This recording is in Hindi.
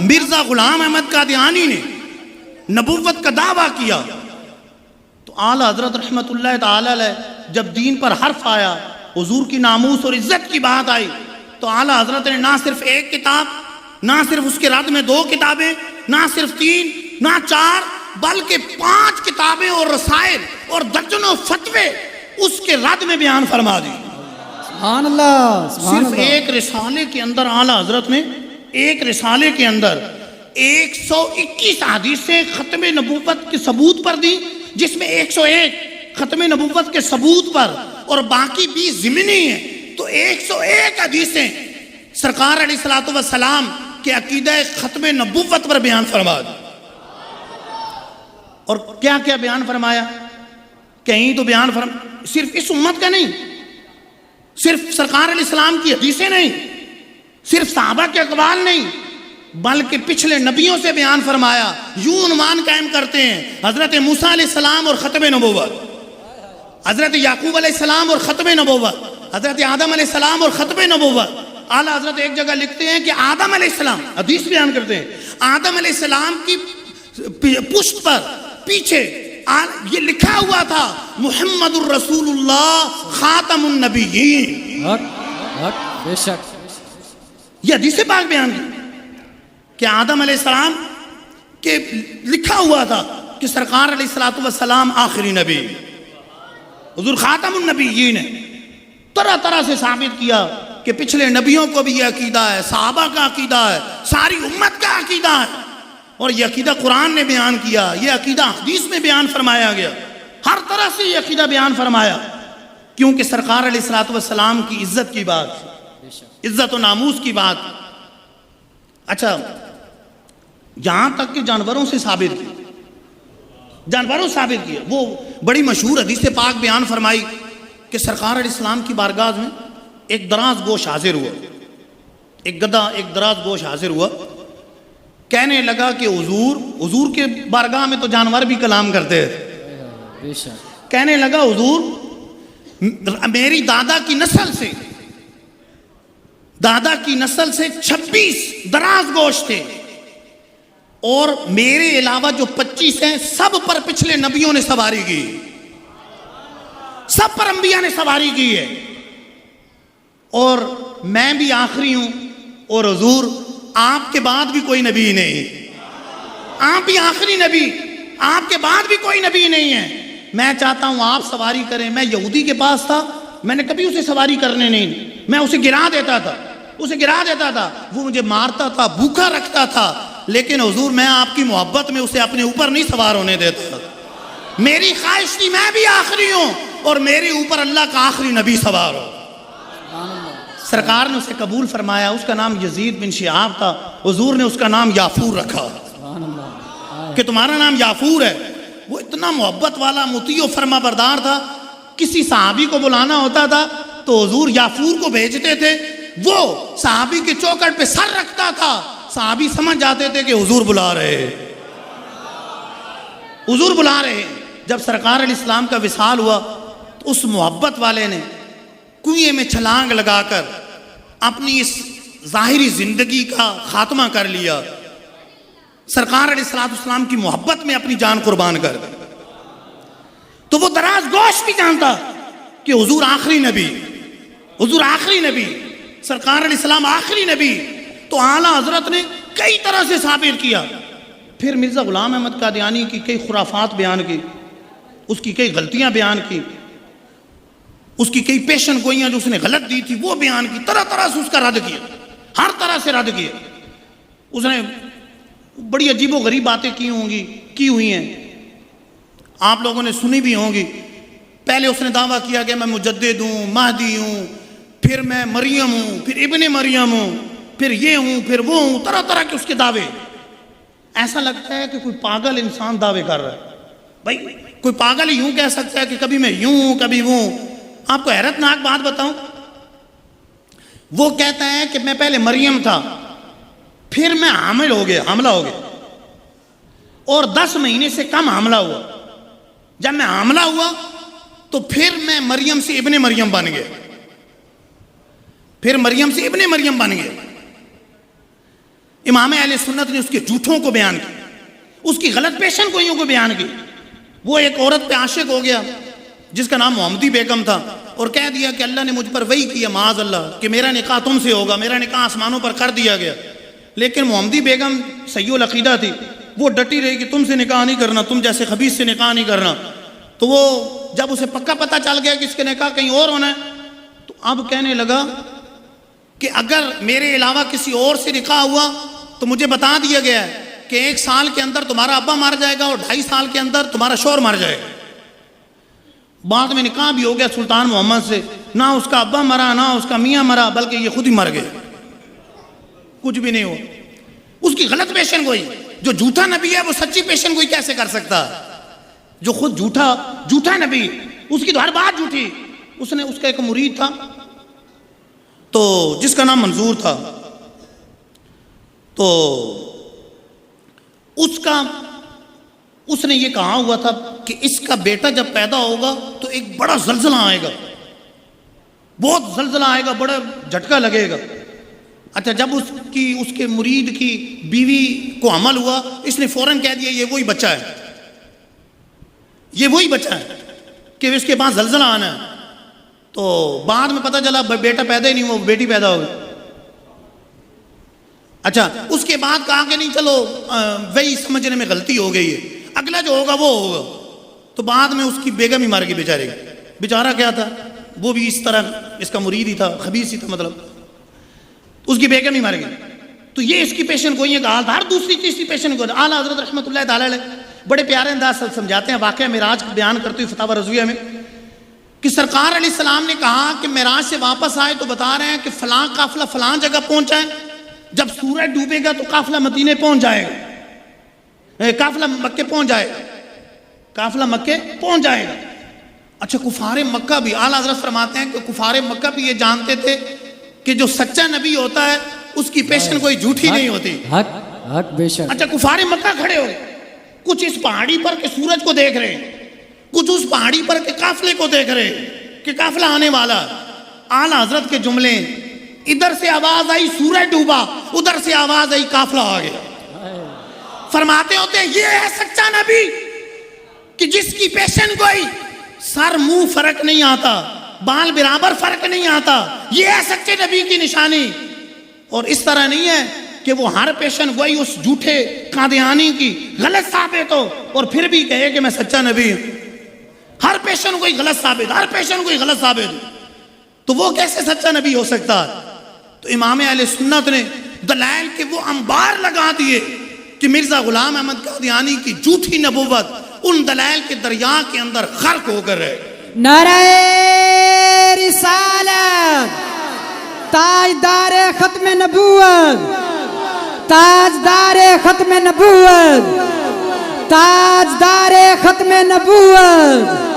मिर्जा गुलाम अहमद कादियानी ने नबुव्वत का दावा किया तो आला हजरत रहमतुल्लाह ताला अलैह जब दीन पर हर्फ आया, हुजूर की नामूस और इज्जत की बात आई, तो आला हजरत ने ना सिर्फ एक किताब, ना सिर्फ उसके रद में 2 किताबें, ना सिर्फ 3, ना 4, बल्कि 5 किताबें और रसायल और दर्जनों फतवे उसके रद में बयान फरमा दी। सुभान अल्लाह, सुभान सिर्फ अल्लाह। एक रिसाले के अंदर आला हजरत ने एक रिसाले के अंदर 121 हदीसें खत्म नबूवत के सबूत पर दी, जिसमें 101 खत्म नबूवत के सबूत पर और बाकी 20 ज़िमनी है। तो 101 हदीसें सरकार अलैहिस्सलातु वस्सलाम के अकीदा खत्म नबूवत पर बयान फरमा दी। और क्या क्या बयान फरमाया? कहीं तो बयान सिर्फ इस उम्मत का नहीं, सिर्फ सरकार अलैहिस्सलाम की हदीसें नहीं, सिर्फ सहाबा के अक़वाल नहीं, बल्कि पिछले नबियों से बयान फरमाया। यूं उन्वान कायम करते हैं, हजरत मूसा अलैहिस्सलाम और खत्म नबूवत, हजरत याकूब अलैहिस्सलाम और खत्म नबूवत, हजरत आदम अलैहिस्सलाम और खत्म नबूवत। आला हजरत एक जगह लिखते हैं कि आदम अलैहिस्सलाम, हदीस बयान करते हैं, आदम अलैहिस्सलाम की पुश्त पर पीछे ये लिखा हुआ था मुहम्मदुर रसूलुल्लाह खातमुन नबिय्यीन। बेशक ये हदीस पाक बयान की कि आदम अलैहिस्सलाम के लिखा हुआ था कि सरकार अलैहिस्सलातु वस्सलाम आखिरी नबी, हुजूर खातमुन नबिय्यीन है। तरह तरह से साबित किया कि पिछले नबियों को भी यह अकीदा है, सहाबा का अकीदा है, सारी उम्मत का अकीदा है। और यह अकीदा कुरान ने बयान किया, यह अकीदा हदीस में बयान फरमाया गया, हर तरह से यह अकीदा बयान फरमाया, क्योंकि सरकार अलैहिस्सलातु वस्सलाम की इज्जत की बात, इज्जत और नामूस की बात। अच्छा, यहां तक कि जानवरों से साबित किया, जानवरों से साबित किया। वो बड़ी मशहूर हदीस पाक बयान फरमाई कि सरकार अलैहिस्सलाम की बारगाह में एक दराज गोश हाजिर हुआ, एक गधा एक दराज गोश हाजिर हुआ। कहने लगा कि हुजूर के बारगाह में तो जानवर भी कलाम करते हैं। कहने लगा हुजूर मेरी दादा की नस्ल से 26 दराज गोश थे और मेरे अलावा जो 25 हैं सब पर पिछले नबियों ने सवारी की, सब पर अंबिया ने सवारी की है, और मैं भी आखिरी हूं, और हुजूर आपके बाद भी कोई नबी नहीं, आप भी आखिरी नबी, आपके बाद भी कोई नबी नहीं है। मैं चाहता हूं आप सवारी करें। मैं यहूदी के पास था, मैंने कभी उसे सवारी करने नहीं, मैं उसे गिरा देता था, वो मुझे मारता था, भूखा रखता था, लेकिन हुजूर मैं आपकी मोहब्बत में उसे अपने ऊपर नहीं सवार होने देता। मेरी ख्वाहिश थी मैं भी आखिरी हूं और मेरे ऊपर अल्लाह का आखिरी नबी सवार हो। सरकार ने उसे कबूल फरमाया। उसका नाम यजीद बिन शिहाब था। हुजूर ने उसका नाम याफूर रखा कि तुम्हारा नाम याफूर है। वो इतना मोहब्बत वाला मुतीओ फरमा बरदार था, किसी सहाबी को बुलाना होता था तो हुजूर याफूर को भेजते थे, वो सहाबी की चौखट पे सर रखता था, सहाबी समझ जाते थे कि हुजूर बुला रहे हैं, हुजूर बुला रहे हैं। जब सरकार अलैहिस्सलाम का विसाल हुआ तो उस मोहब्बत वाले ने कुएं में छलांग लगाकर अपनी इस जाहिरी जिंदगी का खात्मा कर लिया। सरकार अलैहिस्सलाम की मोहब्बत में अपनी जान कुर्बान कर दी। तो वो दराज गोश भी जानता कि हुजूर आखिरी नबी, हुजूर आखिरी नबी, सरकार अलैहिस्सलाम आखिरी नबी। तो आला हजरत ने कई तरह से साबित किया। फिर मिर्जा गुलाम अहमद कादियानी की कई खुराफात बयान की, उसकी कई गलतियां बयान की, उसकी कई पेशन गोइयां जो उसने गलत दी थी वो बयान की, तरह तरह से उसका रद्द किया, हर तरह से रद्द किया। उसने बड़ी अजीबो गरीब बातें की हुई हैं, आप लोगों ने सुनी भी होंगी। पहले उसने दावा किया कि मैं मुजद्दिद हूँ, महदी हूँ, फिर मैं मरियम हूँ, फिर इब्ने मरियम हूँ, फिर ये हूँ, फिर वो हूँ, तरह तरह के उसके दावे। ऐसा लगता है कि कोई पागल इंसान दावे कर रहा है। भाई कोई पागल ही यूं कह सकता है कि कभी मैं यूं हूं कभी वो। आपको हैरतनाक बात बताऊं, वो कहता है कि मैं पहले मरियम था, फिर मैं हामिला हो गया, और 10 महीने से कम हामिला हुआ। जब मैं हामिला हुआ तो फिर मैं मरियम से इब्ने मरियम बन गया, फिर मरियम से इब्ने मरियम बन गया। इमाम अहले सुन्नत ने उसके झूठों को बयान किया, उसकी गलत पेशन गोइयों को बयान की। वो एक औरत पे आशिक हो गया जिसका नाम मोहम्मदी बेगम था, और कह दिया कि अल्लाह ने मुझ पर वही किया माज अल्लाह कि मेरा निकाह तुमसे होगा, मेरा निकाह आसमानों पर कर दिया गया। लेकिन मोहम्मदी बेगम सय्युल अकीदा थी, वो डटी रही कि तुमसे निकाह नहीं करना, तुम जैसे खबीस से निकाह नहीं करना। तो वो जब उसे पक्का पता चल गया कि इसके निकाह कहीं और होना है, तो अब कहने लगा कि अगर मेरे अलावा किसी और से निकाह हुआ तो मुझे बता दिया गया है कि 1 साल के अंदर तुम्हारा अब्बा मर जाएगा और 2.5 साल के अंदर तुम्हारा शौहर मर जाएगा। बाद में निकाह भी हो गया सुल्तान मोहम्मद से, ना उसका अब्बा मरा ना उसका मियाँ मरा, बल्कि ये खुद ही मर गए, कुछ भी नहीं हुआ। उसकी गलत पेशन गोई। जो झूठा नबी है वो सच्ची पेशन गोई कैसे कर सकता? जो खुद झूठा नबी, उसकी तो हर बात झूठी। उसने, उसका एक मुरीद था तो जिसका नाम मंजूर था, तो उसने ये कहा हुआ था कि इसका बेटा जब पैदा होगा तो एक बड़ा जल्जला आएगा, बहुत जल्जला आएगा, बड़ा झटका लगेगा। अच्छा, जब उसके मुरीद की बीवी को हमल हुआ, इसने फौरन कह दिया ये वही बच्चा है, ये वही बच्चा है कि इसके पास जल्जला आना है। तो बाद में पता चला बेटा पैदा ही नहीं हुआ, बेटी पैदा हो गई। अच्छा, उसके बाद कहा कि नहीं चलो वही समझने में गलती हो गई है, अगला जो होगा वो होगा। तो बाद में उसकी बेगम ही मार गई बेचारे। बेचारा क्या था, वो भी इस तरह इसका मुरीद ही था, खबीस ही था, मतलब उसकी बेगम ही मार गई। तो ये इसकी पेशन गोई का हाल था। हर दूसरी तीसरी पेशन गोई। आला हजरत रहमतुल्लाह तआला अलैह बड़े प्यारे अंदाज से समझाते हैं वाक़या मेराज का बयान करते हुए फतावा रज़विया में कि सरकार अलैहिस्सलाम ने कहा कि मेराज से वापस आए तो बता रहे हैं कि फलां काफिला फलां जगह पहुंचा है, जब सूरज डूबेगा तो काफिला मदीने पहुंच जाएगा, काफिला मक्के पहुंच जाएगा, काफिला मक्के पहुंच जाएगा। अच्छा, कुफारे मक्का भी, आला हज़रत फरमाते हैं कि कुफारे मक्का भी ये जानते थे कि जो सच्चा नबी होता है उसकी पेशन कोई झूठी नहीं होती। हक बेशक। अच्छा, कुफारे मक्का खड़े हो, कुछ इस पहाड़ी पर के सूरज को देख रहे, कुछ उस पहाड़ी पर के काफिले को देख रहे कि काफिला आने वाला। आला हज़रत के जुमले, इधर से आवाज आई सूरज डूबा, उधर से आवाज आई काफिला आ गया। फरमाते होते हैं ये है सच्चा नबी कि जिसकी पेशन गोई सर मुंह फर्क नहीं आता, बाल बराबर फर्क नहीं आता। ये है सच्चे नबी की निशानी। और इस तरह नहीं है कि वो हर पेशन गोई उस झूठे कादियानी की गलत साबित हो और फिर भी कहे कि मैं सच्चा नबी हूं। हर पेशन गोई गलत साबित, हर पेशन गोई गलत साबित, तो वो कैसे सच्चा नबी हो सकता है? तो इमाम अहले सुन्नत ने दलाइल के वो अंबार लगा दिए कि मिर्जा गुलाम अहमद कादियानी की झूठी नबूवत उन दलाइल के दरिया के अंदर गर्क होकर रहे। नारे रिसालत, ताजदार खत्म नबूवत, ताजदार खत्म नबूवत, ताजदार खत्म नबूवत।